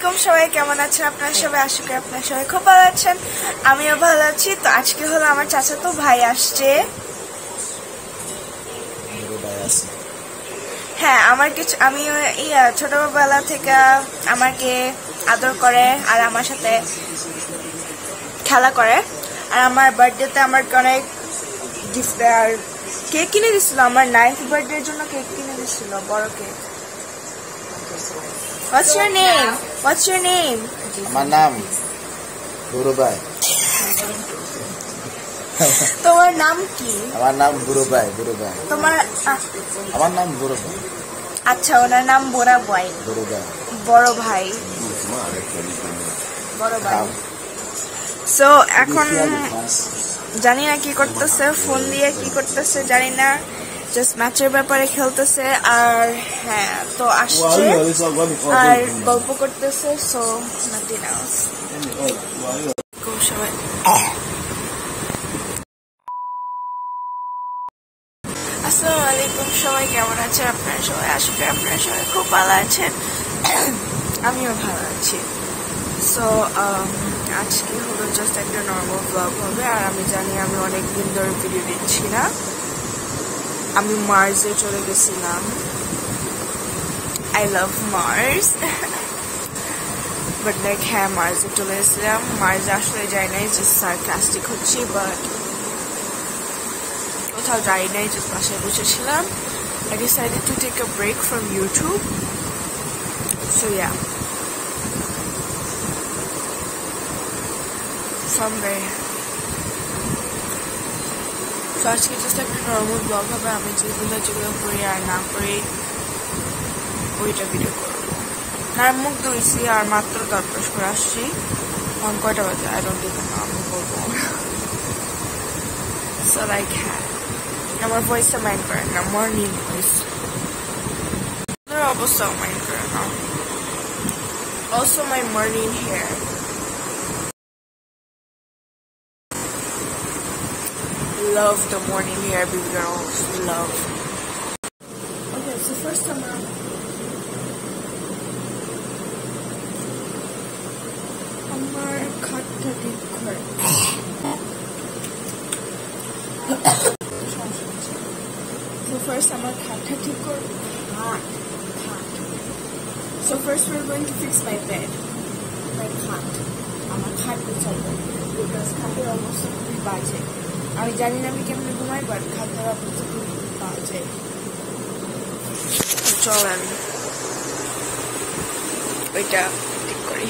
আলাইকুম সবাই কেমন আছেন আপনারা সবাই আশা করি আপনারা সবাই খুব ভালো আছেন আমিও ভালো আছি তো আজকে হলো আমার চাচাতো ভাই আসছে হ্যাঁ আমার কিছু আমি ছোটবেলা থেকে আমাকে আদর করে আর আমার সাথে খেলা করে আর আমার বার্থডেতে আমার অনেক গিফট আর কেক কিনে দিছিল আমার 9th বার্থডের জন্য কেক কিনে দিছিল বড় cake What's your name? What's your name? আমার নাম গুরু ভাই। তোমার নাম কি? আমার নাম গুরু ভাই। গুরু ভাই। তোমার আমার নাম গুরু ভাই। আচ্ছা ওনার নাম বোরা ভাই। গুরু ভাই। বড় ভাই। বড় ভাই। সো এখন জানি না কি করতেছে ফোন দিয়ে কি করতেছে জানি না জাস্ট ম্যাচের ব্যাপারে খেলতেছে আর হ্যাঁ তো আসছে আর গল্প করতেছে সো নাথিং এলস সবাই আসসালামু আলাইকুম সবাই কেমন আছেন আপনারা সবাই আশা করি আপনারা সবাই খুব ভালো আছেন আমিও ভালো আছি সো আজকে হলো জাস্ট একটা নর্মাল ব্লগ হবে আর আমি জানি আমি অনেকদিন ধরে ভিডিও দিচ্ছি না আমি মার্সে চলে গেছিলাম I love Mars but like হ্যাঁ মার্সে চলে গেছিলাম মার্সে আসলে যাই নাই জাস্ট সার্কাস্টিক হচ্ছি বাট কোথাও যাই নাই জাস্ট বাসায় বসেছিলাম I decided to take a break from YouTube so yeah so I'm very happy তো আজকে জাস্ট একটা নর্মাল ব্লগ হবে আমি যেগুলো করি আর না করি ওইটা ভিডিও করবো আর মুখ ধুইছি আর মাত্র দরকার করে আসছি অন কয়টা বাজে আই ডোন্ট ইভেন নো আমি বলবো সো লাইক হ্যাঁ আমার ভয়েসটা মাইন্ড করেন না মর্নিং ভয়েস অবস্থাও মাইন্ড করে না also my morning here love the morning hair baby girls love okay so first summer আমার খাটটা ঠিক করে so first আমার খাটটা ঠিক করে so first we're going to fix my bed my খাট আমার খাট গোছাবো because খাটের অবস্থা খুবই বাজে আমি জানি না আমি কেমন ঘুমাই বাট খাদ্যের অবস্থা খুব বাজে চলেন ওইটা ঠিক করি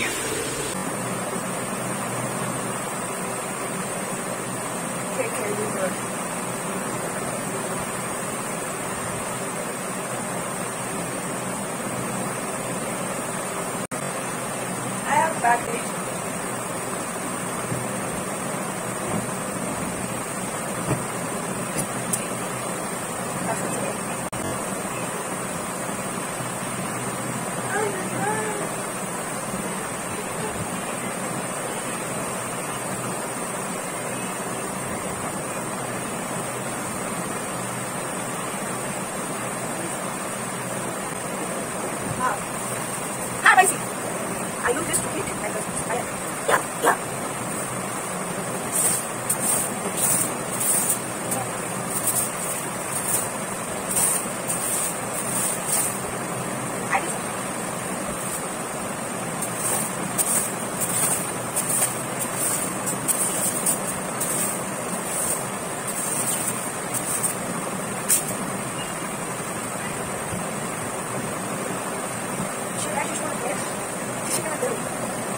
I have bad days. I use this to hit like this. Yeah. Should I just want to get? She's gonna do it.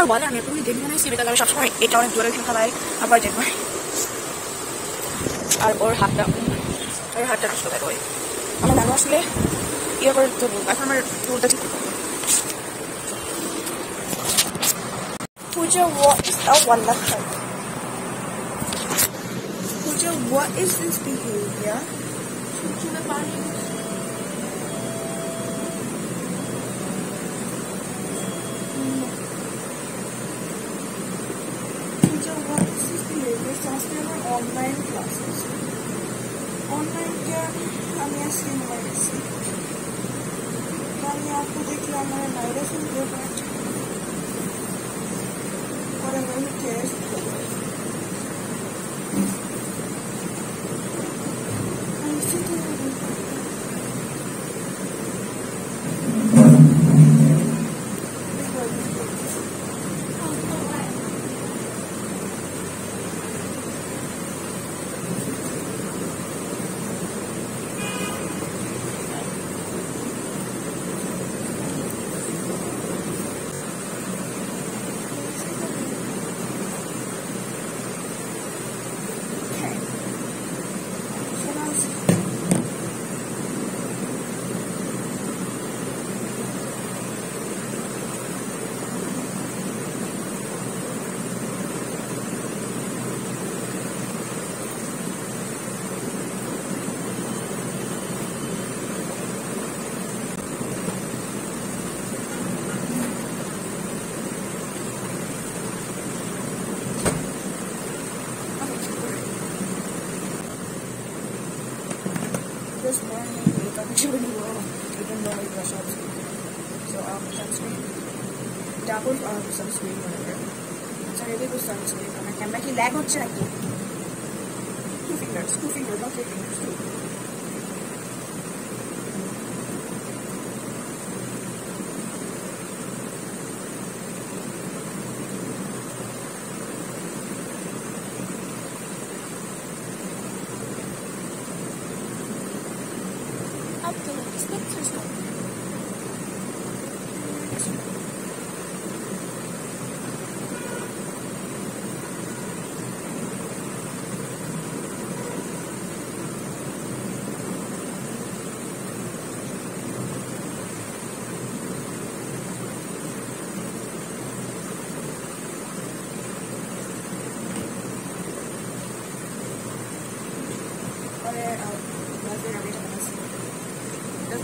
আমার বলে আমি এখনই দেখে নিয়েছি বিকজ আমি সবসময় এটা অনেক জোরে খালাই আবার দেখবো আর ওর হাতটা নষ্ট করে ওই আমার নানু আসলে ইয়ে করে তো এখন আমার চুলটা ঠিক করতে Pooja, what is Pooja, what is this behavior? Pooja, what is this behavior? Saturday or online classes? Online क्या हम यहाँ स्क्रीन वाले से मैं आपको देखिए हमारे नायरा से दे पाँच और हमारे test This morning, wake up really well, even though I brush out sleep. So, sunscreen, double sunscreen, whatever. So, really good sunscreen. And I can make it lag on check. Two fingers, not 3 fingers, two.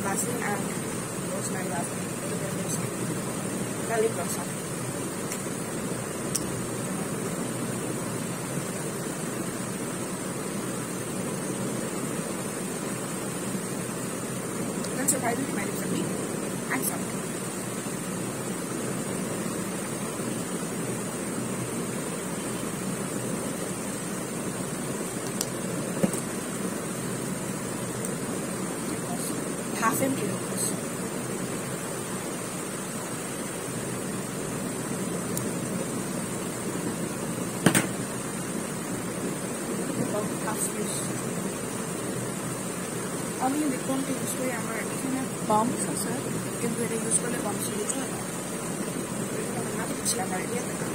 Vaseline and rosemary Vaseline. The lip gloss. Then surprisingly, my lips are weak and soft. Half empty lucas. Half use. আমি লিপবামটা use করি আমার এখানে bumps আছে কিন্তু এটা use করলে bumps use হয় না না দিচ্ছি আমার ইয়েতে না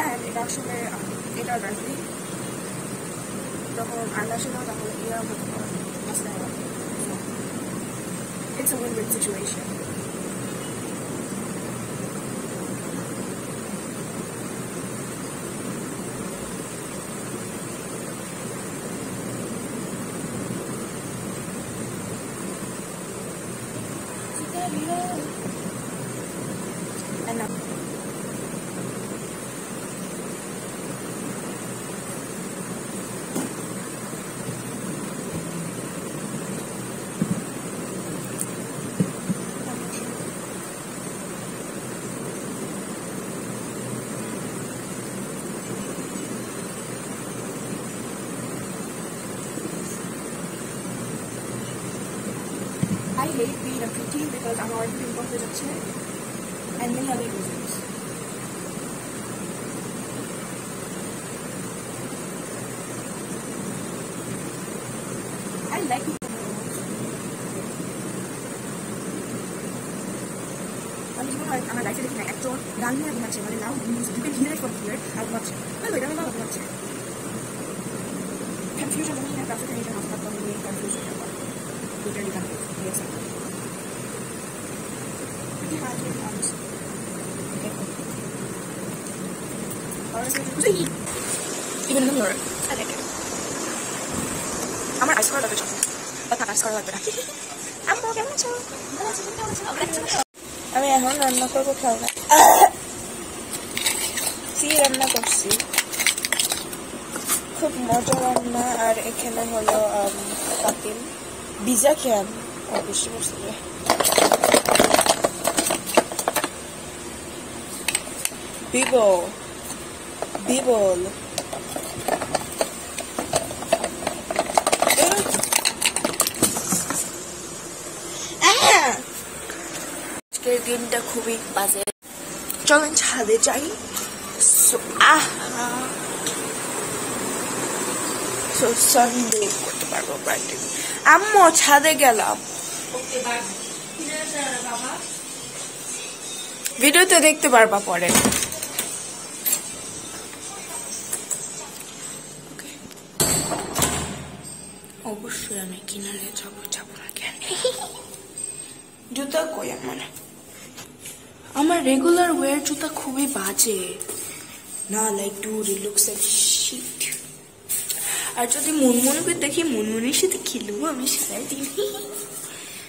and এটা আসলে এটা ব্যাটারি যখন আন্ডাসে দাও তাহলে এরা মাসলে হবে it's a win-win situation. And now I hate being a PT because I'm already pimples with a chin and many other reasons. like I'm just going to I'm like an actor, Rani and Machi, and now you can hear it from here. I'll watch it. No, wait, I don't know how to watch it. Confusion, I mean, after confusion, I'm not going to be confusion. Literally confused. Yes, I'm pretty hard to pronounce. Okay. Even in the mirror, I like it. I'm an ice cream like chocolate. But not ice cream like that. I'm going to আমি এখন রান্না করবো খাওয়া কি রান্না করছি খুব মজা রান্না আর এখানে হলো পাতিল ভিজা খেয়াম বেশি বসে বিবল আজকের দিনটা খুবই বাজে চলেন ছাদে যাই সানডে করতে পারবো আম্মু ছাদে গেলাম ভিডিওতে দেখতে পারবা পরে অবশ্যই আমি কিনারে যাবো না কেন জুতা কই আমার রেগুলার ওয়্যার জুতা খুবই বাজে না like dude it looks like shit আর যদি মুনমুনকে দেখি মুনমুনির সাথে খেলবো আমি সারাদিন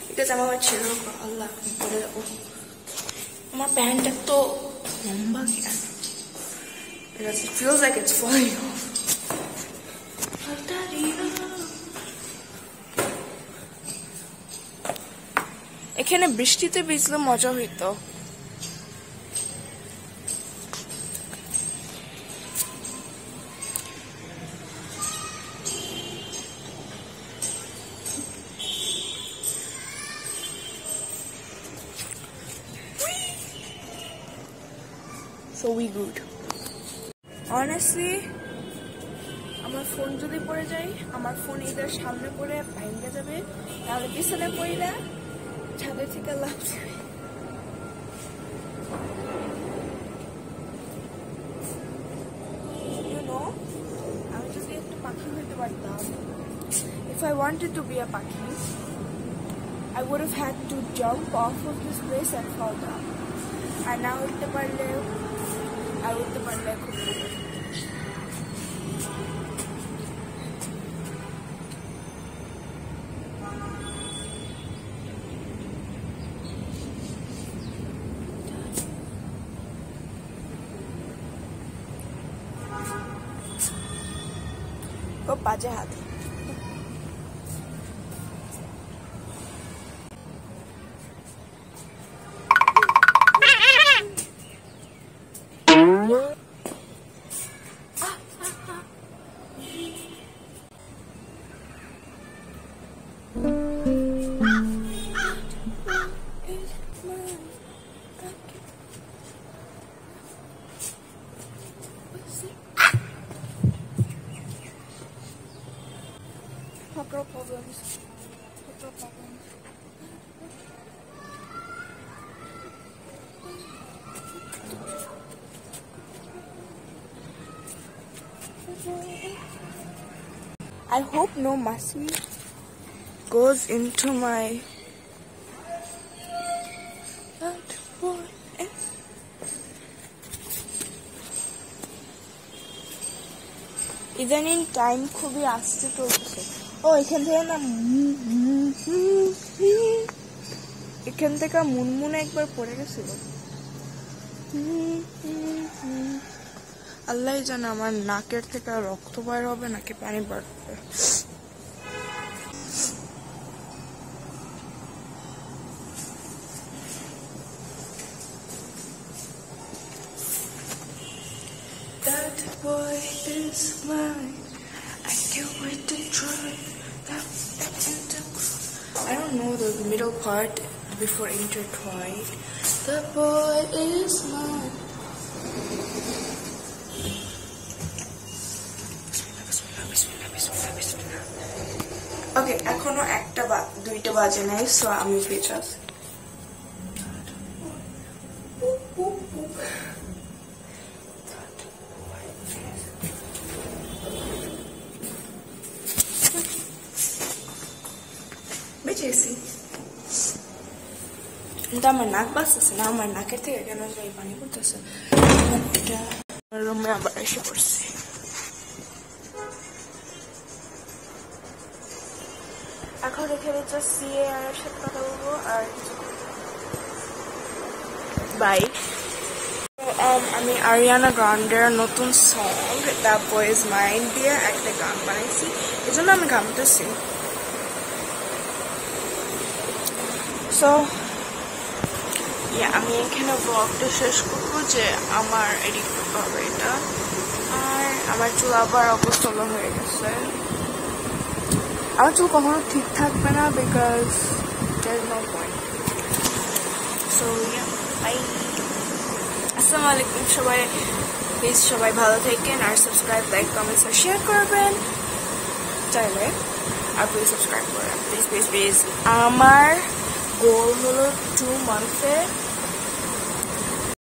বিকজ আমার ছেলে আল্লাহ করে যাবো আমার প্যান্টটা তো লম্বা কেন it feels like it's falling off এখানে বৃষ্টিতে ভিজলে মজা হইতো So we good. Honestly, আমার ফোন যদি পড়ে যায় আমার ফোন এদের সামনে পড়ে ভাঙে যাবে তাহলে পিছনে পড়ে ছাদে থেকে লাভ যাবে You know, আমি যদি একটা পাখি হইতে পারতাম if I wanted to be a পাখি I would have had to jump off of this place and fall down আর না উঠতে পারলে আর উঠতে পারলে খুব খুব বাজে হাত Girl problems. Girl problems. I hope no messy goes into my ইদানিং টাইম খুবই আস্তে চলছে ও এখান থেকে না এখান থেকে মুনমুনে একবার পড়ে গেছিল আল্লাহ জানে আমার নাকের থেকে রক্ত বের হবে নাকি পানি বাড়বে That boy is mine. I can't wait to try. I don't know the middle part before intertwined. The boy is mine. ওকে, এখনো দুইটা বাজে নাই, সো আমি বেঁচে আছি। বেঁচেছি, কিন্তু আমার নাক বাঁচতেছে না, আমার নাকের থেকে কেন জানি পানি পড়তেছে। রুমে আবার এসে পড়ছি। এখন এখানে জাস্ট সিএ আর সাথে কথা বলবো আর বাই। আমি আরিয়ানা গ্রান্ডের নতুন সং দ্য বয়েজ মাইন্ড দিয়ে একটা গান বানাইছি, এই জন্য আমি গানতেছি। সো আমি এখানে ব্লগটা শেষ করবো, যে আমার এডিট করতে হবে এটা। আর আমার চুল আবার অবস্থল হয়ে গেছে। আমার চুল কখনো ঠিক থাকবে না, because there no point. So bye, আসসালামু আলাইকুম সবাই। প্লিজ সবাই ভালো থাকেন, আর সাবস্ক্রাইব, লাইক, কমেন্টস আর শেয়ার করবেন চাইলে, আর প্লিজ সাবস্ক্রাইব করেন প্লিজ প্লিজ প্লিজ। আমার গোল হলো 2 মান্থে